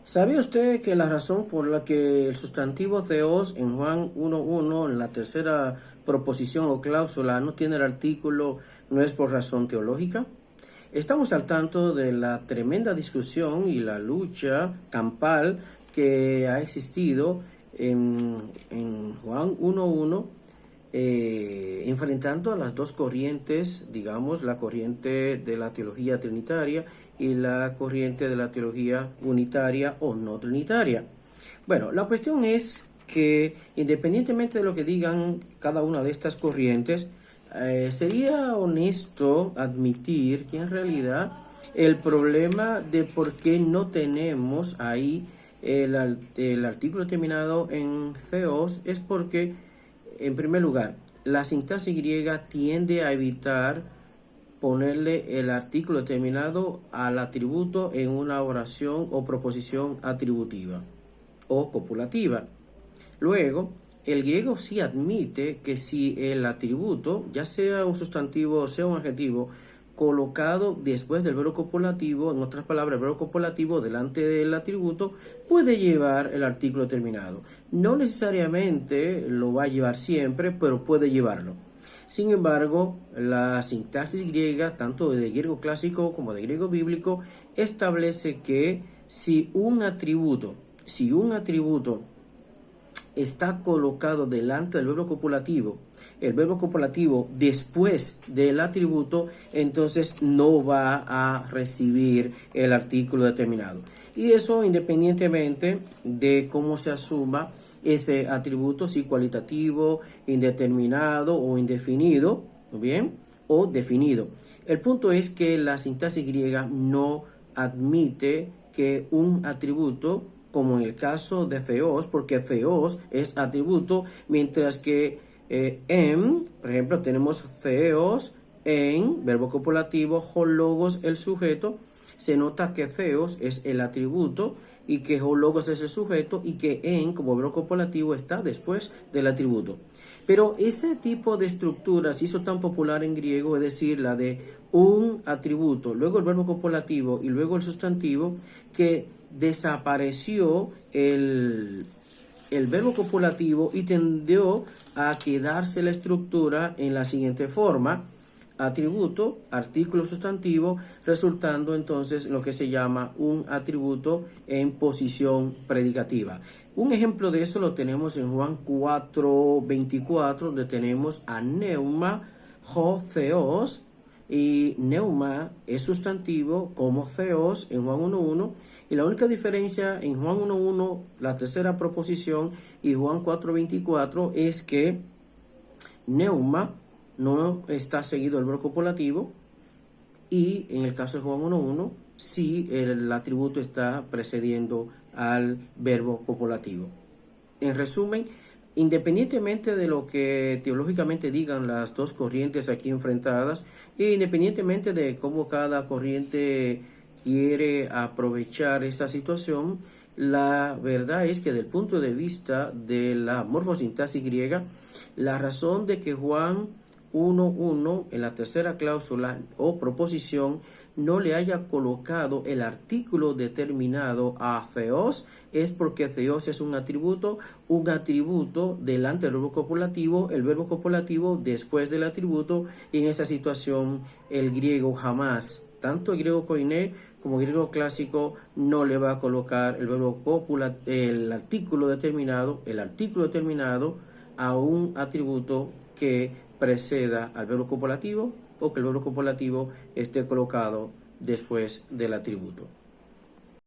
¿Sabe usted que la razón por la que el sustantivo theos en Juan 1.1, en la tercera proposición o cláusula, no tiene el artículo, no es por razón teológica? Estamos al tanto de la tremenda discusión y la lucha campal que ha existido en Juan 1.1, enfrentando a las dos corrientes, digamos, la corriente de la teología trinitaria y la corriente de la teología unitaria o no trinitaria. Bueno, la cuestión es que independientemente de lo que digan cada una de estas corrientes, sería honesto admitir que en realidad el problema de por qué no tenemos ahí el artículo terminado en theos es porque, en primer lugar, la sintaxis griega tiende a evitar ponerle el artículo terminado al atributo en una oración o proposición atributiva o copulativa. Luego, el griego sí admite que si el atributo, ya sea un sustantivo o sea un adjetivo, colocado después del verbo copulativo, en otras palabras, el verbo copulativo delante del atributo, puede llevar el artículo terminado. No necesariamente lo va a llevar siempre, pero puede llevarlo. Sin embargo, la sintaxis griega, tanto de griego clásico como de griego bíblico, establece que si un atributo está colocado delante del verbo copulativo, el verbo copulativo después del atributo, entonces no va a recibir el artículo determinado. Y eso independientemente de cómo se asuma ese atributo, si cualitativo, indeterminado o indefinido, ¿bien? O definido. El punto es que la sintaxis griega no admite que un atributo, como en el caso de theos, porque theos es atributo, mientras que por ejemplo, tenemos theos en, verbo copulativo, hologos, el sujeto. Se nota que theos es el atributo y que hologos es el sujeto y que en, como verbo copulativo, está después del atributo. Pero ese tipo de estructura se hizo tan popular en griego, es decir, la de un atributo, luego el verbo copulativo y luego el sustantivo, que desapareció el verbo copulativo y tendió a quedarse la estructura en la siguiente forma: atributo, artículo, sustantivo, resultando entonces lo que se llama un atributo en posición predicativa. Un ejemplo de eso lo tenemos en Juan 4:24, donde tenemos a neuma, ho theos, y neuma es sustantivo como theos en Juan 1:1, y la única diferencia en Juan 1:1, la tercera proposición, y Juan 4:24 es que neuma no está seguido el verbo copulativo, y en el caso de Juan 1.1, sí el atributo está precediendo al verbo copulativo. En resumen, independientemente de lo que teológicamente digan las dos corrientes aquí enfrentadas, e independientemente de cómo cada corriente quiere aprovechar esta situación, la verdad es que desde el punto de vista de la morfosintaxis griega, la razón de que Juan 1.1 en la tercera cláusula o proposición no le haya colocado el artículo determinado a theos es porque theos es un atributo delante del verbo copulativo, el verbo copulativo después del atributo, y en esa situación el griego jamás, tanto el griego koiné como el griego clásico, no le va a colocar el artículo determinado a un atributo que preceda al verbo copulativo o que el verbo copulativo esté colocado después del atributo.